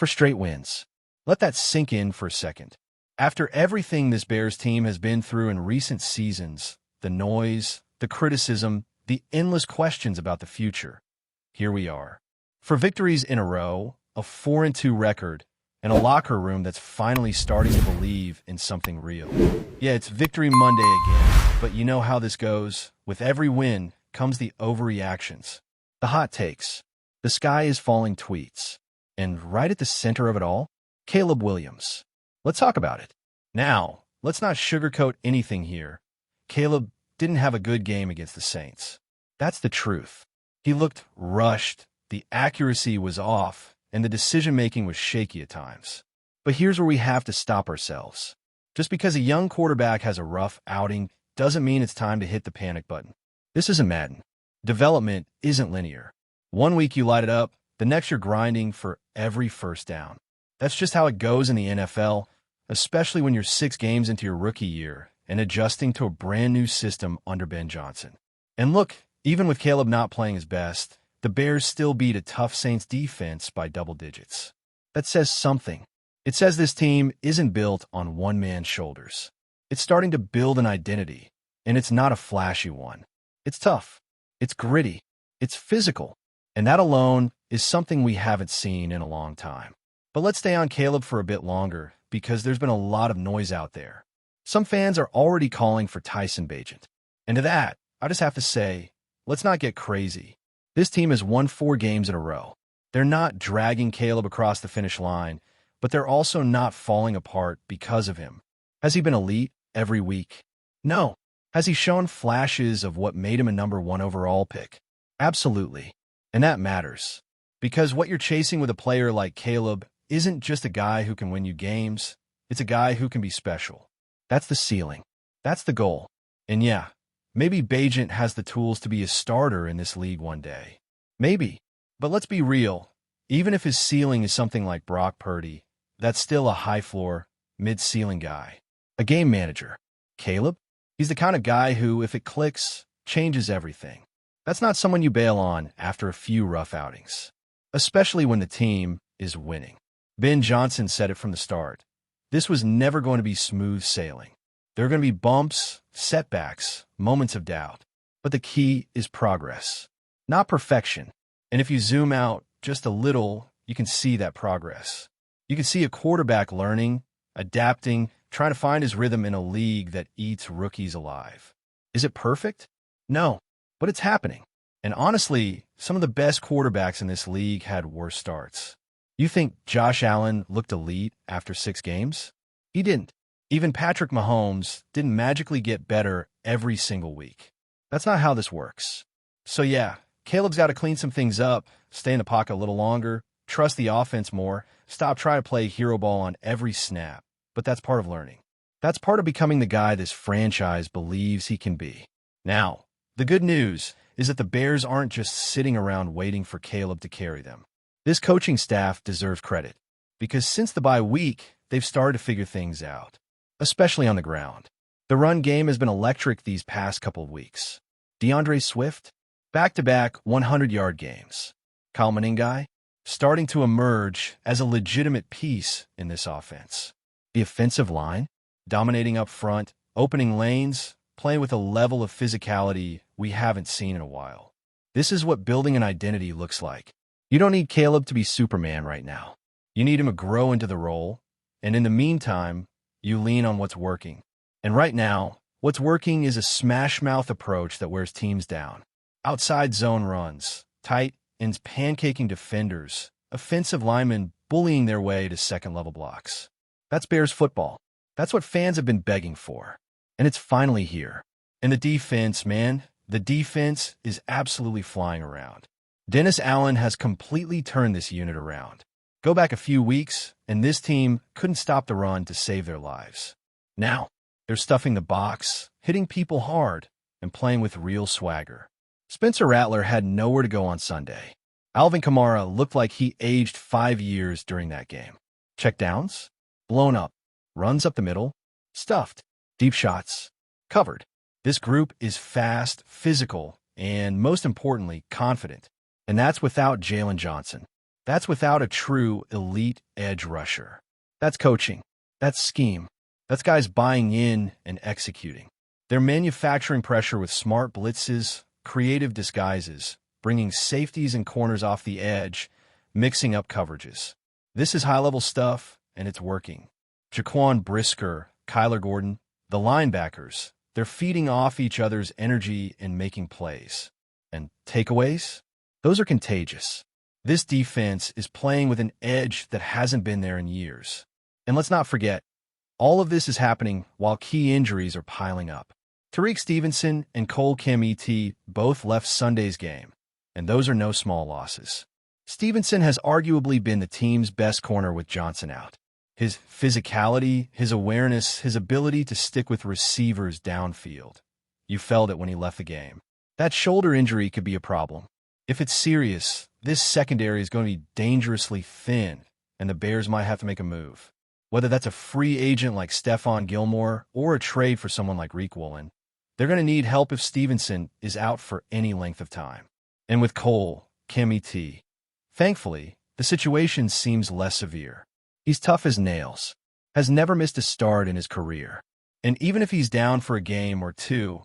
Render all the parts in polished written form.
for straight wins. Let that sink in for a second. After everything this Bears team has been through in recent seasons, the noise, the criticism, the endless questions about the future, here we are. For victories in a row, a 4-2 record, and a locker room that's finally starting to believe in something real. Yeah, it's Victory Monday again, but you know how this goes. With every win comes the overreactions, the hot takes, the sky is falling tweets. And right at the center of it all, Caleb Williams. Let's talk about it. Now, let's not sugarcoat anything here. Caleb didn't have a good game against the Saints. That's the truth. He looked rushed, the accuracy was off, and the decision-making was shaky at times. But here's where we have to stop ourselves. Just because a young quarterback has a rough outing doesn't mean it's time to hit the panic button. This isn't Madden. Development isn't linear. One week you light it up, the next you're grinding for every first down. That's just how it goes in the NFL, especially when you're 6 games into your rookie year and adjusting to a brand new system under Ben Johnson. And look, even with Caleb not playing his best, the Bears still beat a tough Saints defense by double digits. That says something. It says this team isn't built on one man's shoulders. It's starting to build an identity, and it's not a flashy one. It's tough. It's gritty. It's physical. And that alone is something we haven't seen in a long time. But let's stay on Caleb for a bit longer, because there's been a lot of noise out there. Some fans are already calling for Tyson Bagent. And to that, I just have to say, let's not get crazy. This team has won 4 games in a row. They're not dragging Caleb across the finish line, but they're also not falling apart because of him. Has he been elite every week? No. Has he shown flashes of what made him a #1 overall pick? Absolutely. And that matters. Because what you're chasing with a player like Caleb isn't just a guy who can win you games. It's a guy who can be special. That's the ceiling. That's the goal. And yeah, maybe Bagent has the tools to be a starter in this league one day. Maybe. But let's be real. Even if his ceiling is something like Brock Purdy, that's still a high-floor, mid-ceiling guy. A game manager. Caleb? He's the kind of guy who, if it clicks, changes everything. That's not someone you bail on after a few rough outings, especially when the team is winning. Ben Johnson said it from the start. This was never going to be smooth sailing. There are going to be bumps, setbacks, moments of doubt. But the key is progress, not perfection. And if you zoom out just a little, you can see that progress. You can see a quarterback learning, adapting, trying to find his rhythm in a league that eats rookies alive. Is it perfect? No, but it's happening. And honestly, some of the best quarterbacks in this league had worse starts. You think Josh Allen looked elite after 6 games? He didn't. Even Patrick Mahomes didn't magically get better every single week. That's not how this works. So yeah, Caleb's got to clean some things up, stay in the pocket a little longer, trust the offense more, stop trying to play hero ball on every snap. But that's part of learning. That's part of becoming the guy this franchise believes he can be. Now, the good news is that the Bears aren't just sitting around waiting for Caleb to carry them. This coaching staff deserves credit, because since the bye week, they've started to figure things out, especially on the ground. The run game has been electric these past couple of weeks. DeAndre Swift, back-to-back 100-yard games. Kyle Meningai, starting to emerge as a legitimate piece in this offense. The offensive line, dominating up front, opening lanes, playing with a level of physicality we haven't seen in a while. This is what building an identity looks like. You don't need Caleb to be Superman right now. You need him to grow into the role, and in the meantime, you lean on what's working. And right now, what's working is a smash-mouth approach that wears teams down. Outside zone runs, tight ends pancaking defenders, offensive linemen bullying their way to second-level blocks. That's Bears football. That's what fans have been begging for. And it's finally here. And the defense, man, the defense is absolutely flying around. Dennis Allen has completely turned this unit around. Go back a few weeks, and this team couldn't stop the run to save their lives. Now, they're stuffing the box, hitting people hard, and playing with real swagger. Spencer Rattler had nowhere to go on Sunday. Alvin Kamara looked like he aged 5 years during that game. Check downs? Blown up. Runs up the middle? Stuffed. Deep shots? Covered. This group is fast, physical, and most importantly, confident. And that's without Jalen Johnson. That's without a true elite edge rusher. That's coaching. That's scheme. That's guys buying in and executing. They're manufacturing pressure with smart blitzes, creative disguises, bringing safeties and corners off the edge, mixing up coverages. This is high-level stuff, and it's working. Jaquan Brisker, Kyler Gordon, the linebackers, they're feeding off each other's energy and making plays. And takeaways? Those are contagious. This defense is playing with an edge that hasn't been there in years. And let's not forget, all of this is happening while key injuries are piling up. Tariq Stevenson and Cole Kmet both left Sunday's game, and those are no small losses. Stevenson has arguably been the team's best corner with Johnson out. His physicality, his awareness, his ability to stick with receivers downfield. You felt it when he left the game. That shoulder injury could be a problem. If it's serious, this secondary is going to be dangerously thin, and the Bears might have to make a move. Whether that's a free agent like Stephon Gilmore or a trade for someone like Reek Woolen, they're going to need help if Stevenson is out for any length of time. And with Cole Kmet, thankfully, the situation seems less severe. He's tough as nails, has never missed a start in his career. And even if he's down for a game or two,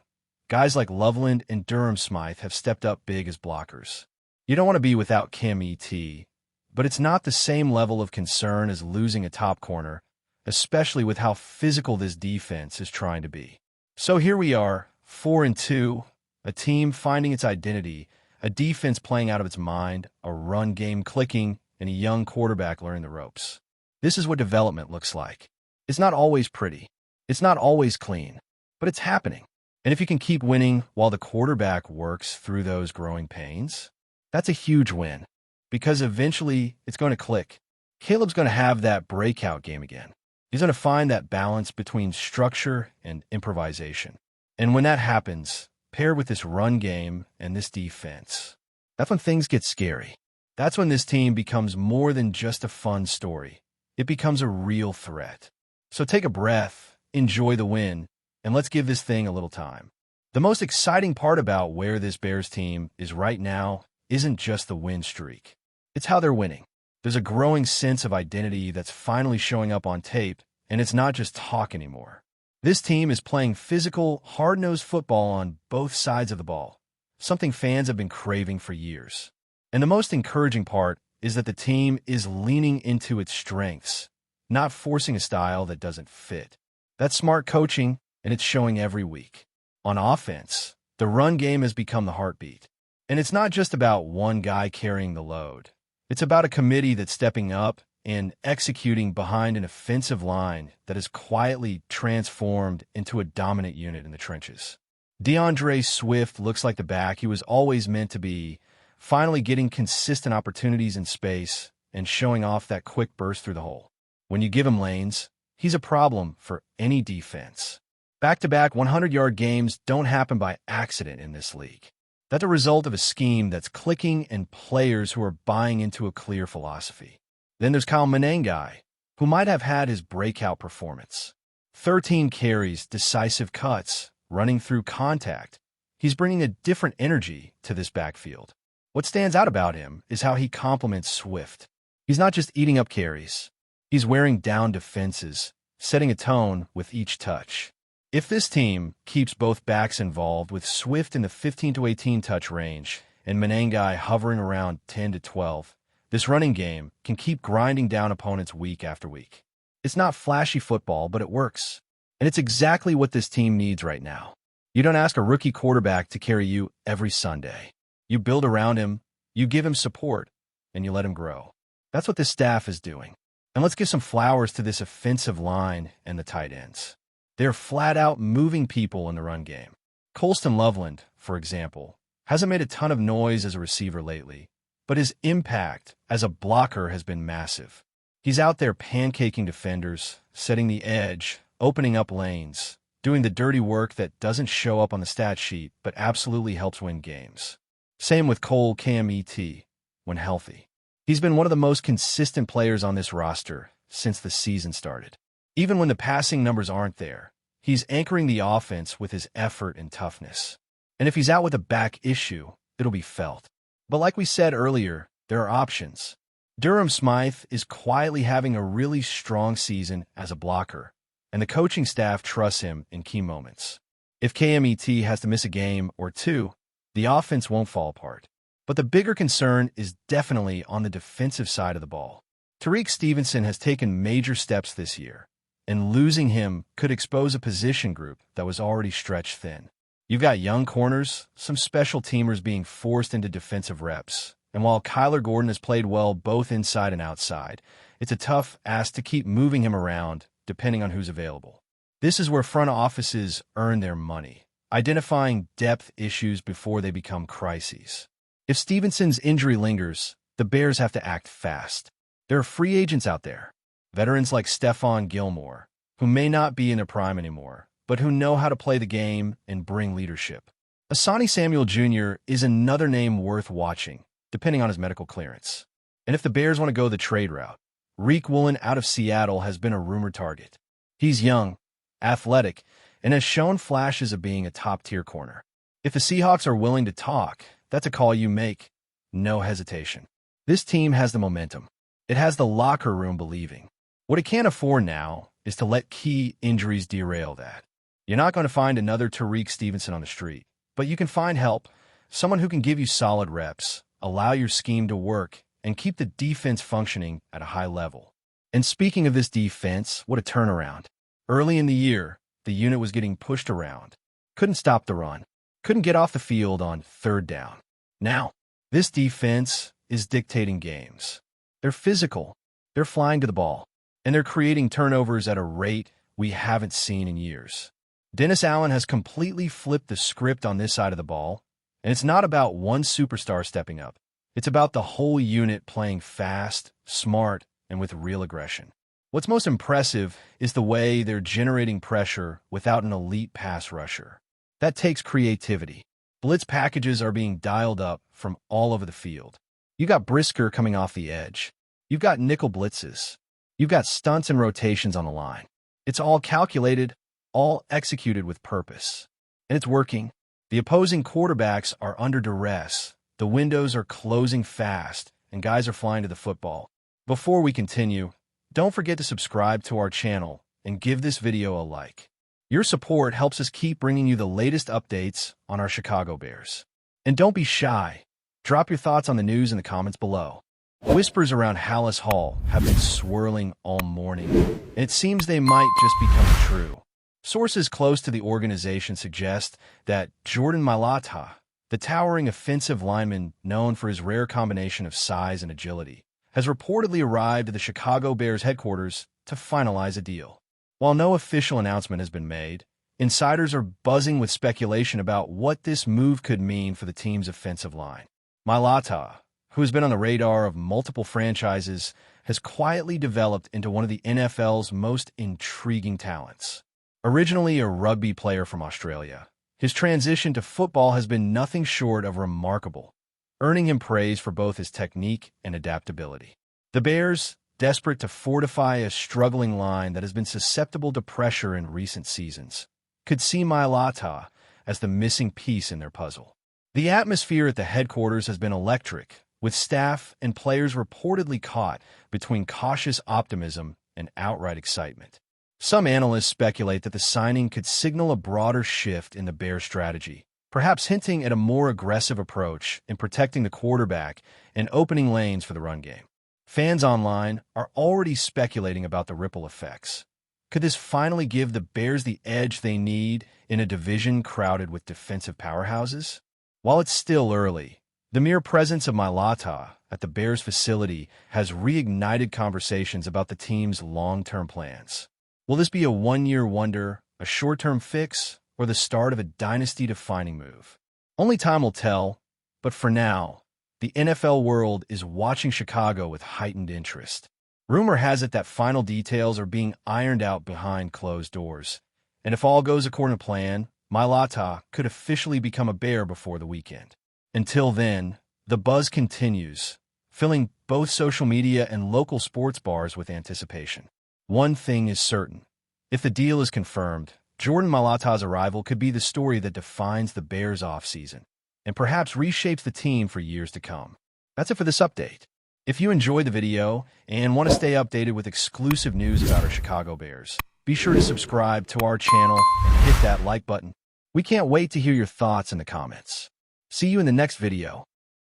guys like Loveland and Durham Smythe have stepped up big as blockers. You don't want to be without Kmet, but it's not the same level of concern as losing a top corner, especially with how physical this defense is trying to be. So here we are, 4-2, a team finding its identity, a defense playing out of its mind, a run game clicking, and a young quarterback learning the ropes. This is what development looks like. It's not always pretty. It's not always clean, but it's happening. And if you can keep winning while the quarterback works through those growing pains, that's a huge win, because eventually it's going to click. Caleb's going to have that breakout game again. He's going to find that balance between structure and improvisation. And when that happens, paired with this run game and this defense, that's when things get scary. That's when this team becomes more than just a fun story. It becomes a real threat. So take a breath, enjoy the win, and let's give this thing a little time. The most exciting part about where this Bears team is right now isn't just the win streak. It's how they're winning. There's a growing sense of identity that's finally showing up on tape, and it's not just talk anymore. This team is playing physical, hard-nosed football on both sides of the ball, something fans have been craving for years. And the most encouraging part is that the team is leaning into its strengths, not forcing a style that doesn't fit. That's smart coaching, and it's showing every week. On offense, the run game has become the heartbeat. And it's not just about one guy carrying the load. It's about a committee that's stepping up and executing behind an offensive line that has quietly transformed into a dominant unit in the trenches. DeAndre Swift looks like the back he was always meant to be, finally getting consistent opportunities in space and showing off that quick burst through the hole. When you give him lanes, he's a problem for any defense. Back-to-back 100-yard games don't happen by accident in this league. That's a result of a scheme that's clicking and players who are buying into a clear philosophy. Then there's Kyle Manengai, who might have had his breakout performance. 13 carries, decisive cuts, running through contact. He's bringing a different energy to this backfield. What stands out about him is how he complements Swift. He's not just eating up carries. He's wearing down defenses, setting a tone with each touch. If this team keeps both backs involved with Swift in the 15 to 18 touch range and Manengai hovering around 10 to 12, this running game can keep grinding down opponents week after week. It's not flashy football, but it works. And it's exactly what this team needs right now. You don't ask a rookie quarterback to carry you every Sunday. You build around him, you give him support, and you let him grow. That's what this staff is doing. And let's give some flowers to this offensive line and the tight ends. They're flat out moving people in the run game. Colston Loveland, for example, hasn't made a ton of noise as a receiver lately, but his impact as a blocker has been massive. He's out there pancaking defenders, setting the edge, opening up lanes, doing the dirty work that doesn't show up on the stat sheet but absolutely helps win games. Same with Cole Kmet when healthy. He's been one of the most consistent players on this roster since the season started. Even when the passing numbers aren't there, he's anchoring the offense with his effort and toughness. And if he's out with a back issue, it'll be felt. But like we said earlier, there are options. Durham Smythe is quietly having a really strong season as a blocker, and the coaching staff trusts him in key moments. If KMET has to miss a game or two, the offense won't fall apart. But the bigger concern is definitely on the defensive side of the ball. Tariq Stevenson has taken major steps this year, and losing him could expose a position group that was already stretched thin. You've got young corners, some special teamers being forced into defensive reps, and while Kyler Gordon has played well both inside and outside, it's a tough ask to keep moving him around depending on who's available. This is where front offices earn their money, identifying depth issues before they become crises. If Stevenson's injury lingers, the Bears have to act fast. There are free agents out there, veterans like Stephon Gilmore, who may not be in their prime anymore, but who know how to play the game and bring leadership. Asani Samuel Jr. is another name worth watching, depending on his medical clearance. And if the Bears want to go the trade route, Reek Woolen out of Seattle has been a rumored target. He's young, athletic, and has shown flashes of being a top-tier corner. If the Seahawks are willing to talk, that's a call you make. No hesitation. This team has the momentum. It has the locker room believing. What it can't afford now is to let key injuries derail that. You're not going to find another Tariq Stevenson on the street, but you can find help, someone who can give you solid reps, allow your scheme to work, and keep the defense functioning at a high level. And speaking of this defense, what a turnaround. Early in the year, the unit was getting pushed around. Couldn't stop the run. Couldn't get off the field on third down. Now, this defense is dictating games. They're physical, they're flying to the ball, and they're creating turnovers at a rate we haven't seen in years. Dennis Allen has completely flipped the script on this side of the ball, and it's not about one superstar stepping up. It's about the whole unit playing fast, smart, and with real aggression. What's most impressive is the way they're generating pressure without an elite pass rusher. That takes creativity. Blitz packages are being dialed up from all over the field. You got Brisker coming off the edge. You've got nickel blitzes. You've got stunts and rotations on the line. It's all calculated, all executed with purpose. And it's working. The opposing quarterbacks are under duress. The windows are closing fast, and guys are flying to the football. Before we continue, don't forget to subscribe to our channel and give this video a like. Your support helps us keep bringing you the latest updates on our Chicago Bears. And don't be shy. Drop your thoughts on the news in the comments below. Whispers around Hallis Hall have been swirling all morning, and it seems they might just become true. Sources close to the organization suggest that Jordan MAILATA, the towering offensive lineman known for his rare combination of size and agility, has reportedly arrived at the Chicago Bears headquarters to finalize a deal. While no official announcement has been made, insiders are buzzing with speculation about what this move could mean for the team's offensive line. MAILATA, who has been on the radar of multiple franchises, has quietly developed into one of the NFL's most intriguing talents. Originally a rugby player from Australia, his transition to football has been nothing short of remarkable, earning him praise for both his technique and adaptability. The Bears, desperate to fortify a struggling line that has been susceptible to pressure in recent seasons, could see MAILATA as the missing piece in their puzzle. The atmosphere at the headquarters has been electric, with staff and players reportedly caught between cautious optimism and outright excitement. Some analysts speculate that the signing could signal a broader shift in the Bears' strategy, perhaps hinting at a more aggressive approach in protecting the quarterback and opening lanes for the run game. Fans online are already speculating about the ripple effects. Could this finally give the Bears the edge they need in a division crowded with defensive powerhouses? While it's still early, the mere presence of MAILATA at the Bears facility has reignited conversations about the team's long-term plans. Will this be a one-year wonder, a short-term fix, or the start of a dynasty-defining move? Only time will tell, but for now, the NFL world is watching Chicago with heightened interest. Rumor has it that final details are being ironed out behind closed doors, and if all goes according to plan, MAILATA could officially become a Bear before the weekend. Until then, the buzz continues, filling both social media and local sports bars with anticipation. One thing is certain. If the deal is confirmed, Jordan MAILATA's arrival could be the story that defines the Bears' offseason and perhaps reshapes the team for years to come. That's it for this update. If you enjoyed the video and want to stay updated with exclusive news about our Chicago Bears, be sure to subscribe to our channel and hit that like button. We can't wait to hear your thoughts in the comments. See you in the next video.